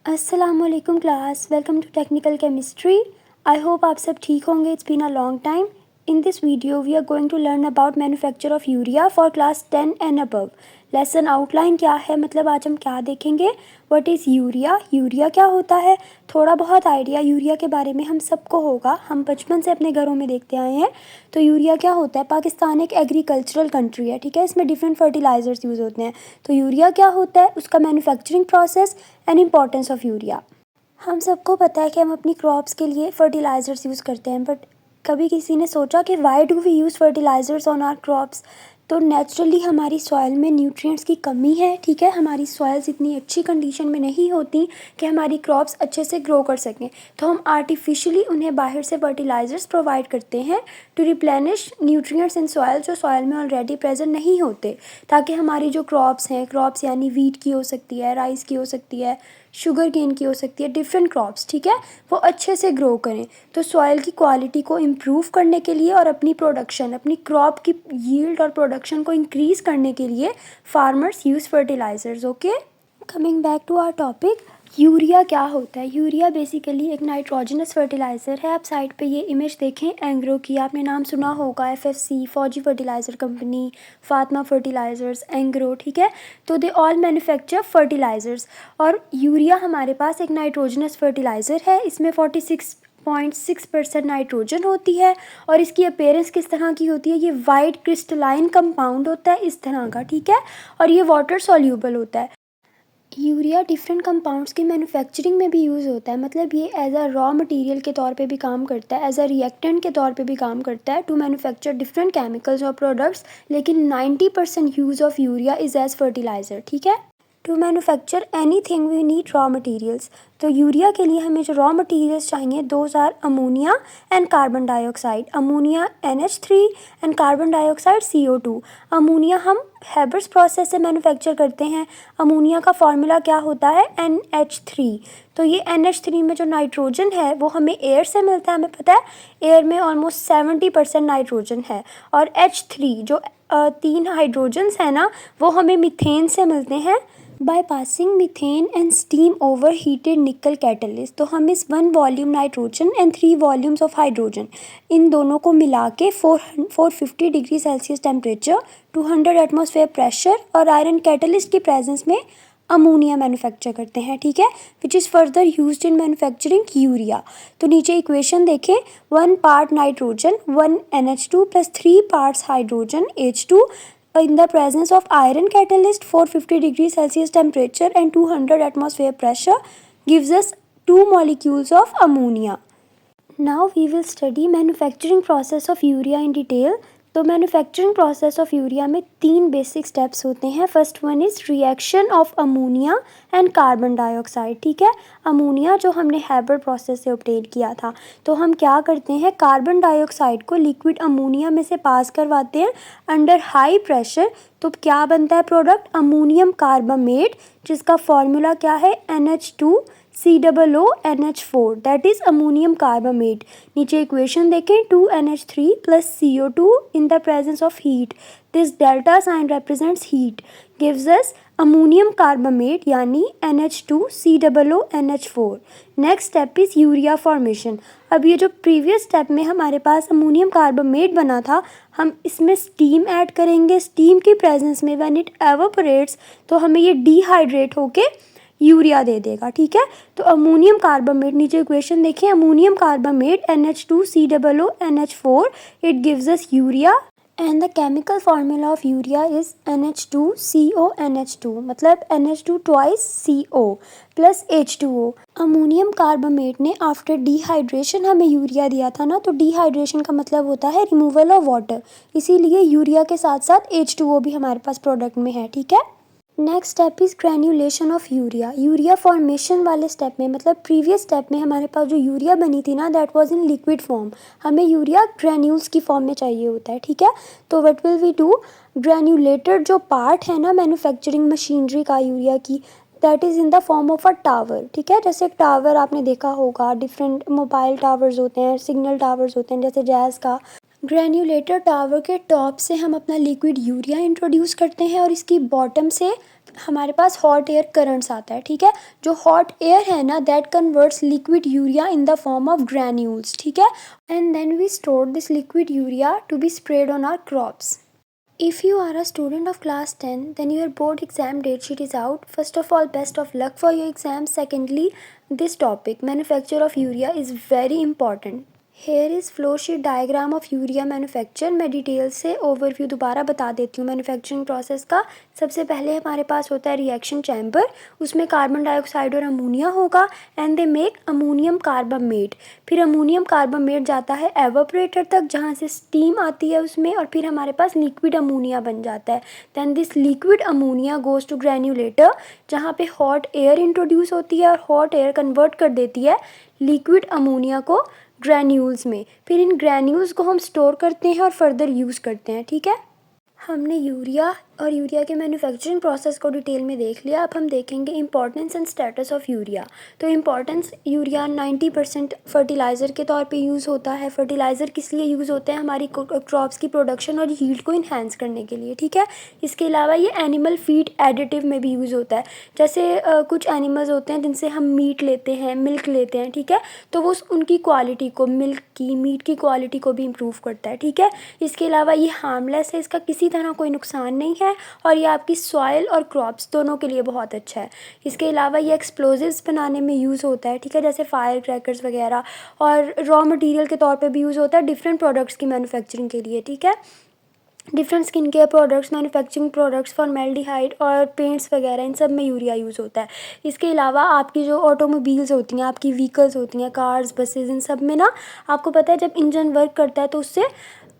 अस्सलामुअलैकुम class, welcome to technical chemistry. I hope आप सब ठीक होंगे। It's been a long time. In this video we are going to learn about manufacture of urea for class 10 and above. Lesson outline क्या है, मतलब आज हम क्या देखेंगे। व्हाट इज़ यूरिया, यूरिया क्या होता है। थोड़ा बहुत आइडिया यूरिया के बारे में हम सबको होगा, हम बचपन से अपने घरों में देखते आए हैं। तो यूरिया क्या होता है, पाकिस्तान एक एग्रीकल्चरल कंट्री है, ठीक है। इसमें डिफरेंट फर्टिलाइजर्स यूज़ होते हैं। तो यूरिया क्या होता है, उसका manufacturing process and importance of urea. हम सबको पता है कि हम अपनी क्रॉप्स के लिए फर्टिलाइज़र्स यूज़ करते हैं, बट कभी किसी ने सोचा कि why do we use fertilizers on our crops. तो नेचुरली हमारी सॉइल में न्यूट्रिएंट्स की कमी है, ठीक है। हमारी सॉइल्स इतनी अच्छी कंडीशन में नहीं होती कि हमारी क्रॉप्स अच्छे से ग्रो कर सकें, तो हम आर्टिफिशियली उन्हें बाहर से फर्टिलाइज़र्स प्रोवाइड करते हैं to replenish nutrients in soil जो सॉइल में ऑलरेडी प्रेजेंट नहीं होते, ताकि हमारी जो क्रॉप्स हैं, क्रॉप्स यानी वीट की हो सकती है, राइस की हो सकती है, शुगर केन की हो सकती है, डिफरेंट क्रॉप्स, ठीक है, वो अच्छे से ग्रो करें। तो सॉइल की क्वालिटी को इम्प्रूव करने के लिए और अपनी प्रोडक्शन, अपनी क्रॉप की यील्ड और प्रोडक्शन को इंक्रीज़ करने के लिए farmers use fertilizers. Okay, coming back to our topic, urea क्या होता है। यूरिया बेसिकली एक नाइट्रोजनस फर्टिलाइज़र है। आप साइड पे ये इमेज देखें एंग्रो की, आपने नाम सुना होगा, FFC, Fauji fertilizer company, Fatima fertilizers, Engro, ठीक है। तो दे ऑल मैन्युफैक्चर फर्टिलाइज़र्स। और यूरिया हमारे पास एक नाइट्रोजनस फर्टिलाइज़र है। इसमें 46.6% नाइट्रोजन होती है और इसकी अपीयरेंस किस तरह की होती है, ये वाइट क्रिस्टलाइन कंपाउंड होता है इस तरह का, ठीक है। और ये वाटर सॉल्यूबल होता है। यूरिया डिफरेंट कंपाउंड्स की मैन्युफैक्चरिंग में भी यूज़ होता है, मतलब ये एज अ रॉ मटेरियल के तौर पे भी काम करता है, एज अ रिएक्टेंट के तौर पे भी काम करता है टू मैन्युफैक्चर डिफरेंट केमिकल्स और प्रोडक्ट्स। लेकिन 90% use of urea is as fertilizer, ठीक है। To manufacture anything we need raw materials. तो यूरिया के लिए हमें जो रॉ मटीरियल्स चाहिए, those are ammonia and carbon dioxide. Ammonia NH3 and carbon dioxide CO2। Ammonia हम हेबर्स प्रोसेस से मैन्युफैक्चर करते हैं। अमोनिया का फॉर्मूला क्या होता है, NH3। तो ये NH3 में जो नाइट्रोजन है वो हमें एयर से मिलता है, हमें पता है एयर में ऑलमोस्ट 70% नाइट्रोजन है। और H3 जो 3 हाइड्रोजन्स हैं ना, वो हमें मीथेन से मिलते हैं by passing methane and steam over heated nickel catalyst. तो हम इस 1 volume nitrogen and 3 volumes of hydrogen, इन दोनों को मिला के 450 degree Celsius temperature, 200 atmosphere pressure और आयरन कैटलिस्ट की प्रेजेंस में अमोनिया मैन्युफैक्चर करते हैं, ठीक है, which is further used in manufacturing urea. तो नीचे इक्वेशन देखें, 1 part nitrogen 1 NH2 plus 3 parts hydrogen H2 in the presence of iron catalyst, 450 degree Celsius temperature and 200 atmosphere pressure gives us 2 molecules of ammonia. Now we will study manufacturing process of urea in detail. तो manufacturing process of urea में 3 basic steps होते हैं। First one is reaction of ammonia and carbon dioxide, ठीक है। Ammonia जो हमने Haber process से obtain किया था, तो हम क्या करते हैं, कार्बन डाइऑक्साइड को लिक्विड अमोनिया में से पास करवाते हैं अंडर हाई प्रेशर। तो क्या बनता है प्रोडक्ट, अमोनियम कार्बामेट, जिसका फॉर्मूला क्या है, NH2COONH4, that is ammonium carbamate. नीचे इक्वेशन देखें, 2NH3 plus CO2 in the presence of heat, this delta sign represents heat, gives us ammonium carbamate यानी NH2COONH4। Next step is urea formation. अब ये जो previous step में हमारे पास ammonium carbamate बना था, हम इसमें स्टीम ऐड करेंगे। स्टीम की प्रेजेंस में व्हेन इट एवापोरेट्स, तो हमें ये डिहाइड्रेट होके यूरिया दे देगा, ठीक है। तो अमोनियम कार्बामेट, नीचे इक्वेशन देखें, ammonium carbamate NH2COONH4, it gives us urea and the chemical formula of urea is NH2CONH2, मतलब NH2 twice CO plus H2O। Ammonium carbamate ने आफ्टर डिहाइड्रेशन हमें यूरिया दिया था ना, तो डिहाइड्रेशन का मतलब होता है रिमूवल ऑफ वाटर, इसीलिए यूरिया के साथ साथ H2O भी हमारे पास प्रोडक्ट में है, ठीक है। Next step is granulation of urea. Urea formation वाले स्टेप में, मतलब प्रीवियस स्टेप में हमारे पास जो यूरिया बनी थी ना, that was in liquid form. हमें यूरिया ग्रैन्यूल्स की फॉर्म में चाहिए होता है, ठीक है। तो what will we do, granulated जो पार्ट है ना मैन्युफैक्चरिंग मशीनरी का यूरिया की, that is in the form of a tower, ठीक है। जैसे टावर आपने देखा होगा, डिफरेंट मोबाइल टावर्स होते हैं, सिग्नल टावर्स होते हैं, जैसे जैज़ का। ग्रैन्युलेटर टावर के टॉप से हम अपना लिक्विड यूरिया इंट्रोड्यूस करते हैं और इसकी बॉटम से हमारे पास हॉट एयर करंट्स आता है, ठीक है। जो हॉट एयर है ना, that converts liquid urea in the form of granules, ठीक है। And then we store this liquid urea to be spread on our crops. If you are a student of class 10, then your board exam date sheet is out. First of all, best of luck for your exam. Secondly, this topic, manufacture of urea, is very important. Here is flow sheet diagram of urea manufacture. मैं detail से overview दोबारा बता देती हूँ manufacturing process का. सबसे पहले हमारे पास होता है रिएक्शन चैम्बर. उसमें कार्बन डाइऑक्साइड और अमोनिया होगा and they make ammonium carbamate. फिर अमोनियम कार्बामेट जाता है एवापोरेटर तक, जहाँ से स्टीम आती है उसमें, और फिर हमारे पास लिक्विड अमोनिया बन जाता है. Then this liquid ammonia goes to granulator, जहाँ पे हॉट एयर इंट्रोड्यूस होती है और हॉट एयर कन्वर्ट कर देती है लिक्विड अमोनिया को ग्रैन्यूल्स में. फिर इन ग्रैन्यूल्स को हम स्टोर करते हैं और फर्दर यूज़ करते हैं, ठीक है. हमने यूरिया और यूरिया के मैन्युफैक्चरिंग प्रोसेस को डिटेल में देख लिया. अब हम देखेंगे importance and status of urea. तो इंपॉर्टेंस, यूरिया 90% फर्टिलाइज़र के तौर पे यूज़ होता है. फर्टिलाइज़र किस लिए यूज़ होते हैं? हमारी क्रॉप्स की प्रोडक्शन और यील्ड को इन्हेंस करने के लिए, ठीक है. इसके अलावा ये एनिमल फीड एडिटिव में भी यूज़ होता है. जैसे कुछ एनिमल्स होते हैं जिनसे हम मीट लेते हैं, मिल्क लेते हैं, ठीक है. तो वो उनकी क्वालिटी को, मिल्क की, मीट की क्वालिटी को भी इम्प्रूव करता है, ठीक है. इसके अलावा ये हार्मलेस है, इसका किसी तरह कोई नुकसान नहीं है और ये आपकी सॉइल और क्रॉप्स दोनों के लिए बहुत अच्छा है. इसके अलावा ये एक्सप्लोजिव्स बनाने में यूज़ होता है, ठीक है, जैसे फायर क्रैकर्स वगैरह, और रॉ मटेरियल के तौर पे भी यूज़ होता है डिफरेंट प्रोडक्ट्स की मैन्युफैक्चरिंग के लिए, ठीक है. Different skin care products, manufacturing products, formaldehyde और पेंट्स वगैरह, इन सब में यूरिया यूज़ होता है. इसके अलावा आपकी जो ऑटोमोबाइल्स होती हैं, आपकी व्हीकल्स होती हैं, कार्स, बसेस, इन सब में ना, आपको पता है जब इंजन वर्क करता है तो उससे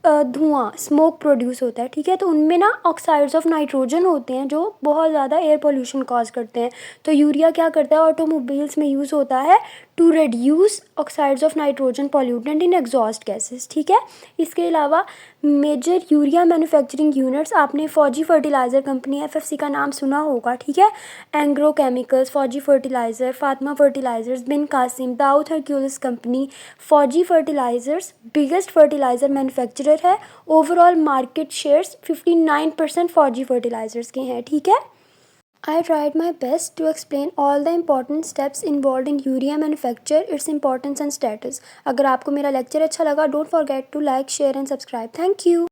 धुआं, स्मोक प्रोड्यूस होता है, ठीक है. तो उनमें ना ऑक्साइड्स ऑफ नाइट्रोजन होते हैं जो बहुत ज़्यादा एयर पोल्यूशन कॉज करते हैं. तो यूरिया क्या करता है, ऑटोमोबाइल्स में यूज़ होता है to reduce oxides of nitrogen pollutant in exhaust gases, ठीक है. इसके अलावा मेजर यूरिया मैन्युफैक्चरिंग यूनिट्स, आपने फौजी फर्टिलाइज़र कंपनी FFC का नाम सुना होगा, ठीक है. एंग्रो केमिकल्स, फौजी फर्टिलाइज़र, फातिमा फर्टिलाइज़र्स, बिन कासिम, दाऊद हरक्यूलिस कंपनी. फौजी फर्टिलाइज़र्स बिगेस्ट फर्टिलाइज़र मैन्युफैक्चरर है. ओवरऑल मार्केट शेयर्स 59% फौजी फर्टिलाइज़र्स के हैं, ठीक है. I tried my best to explain all the important steps involved in urea manufacture, its importance and status. अगर आपको मेरा लेक्चर अच्छा लगा, don't forget to like, share and subscribe. Thank you.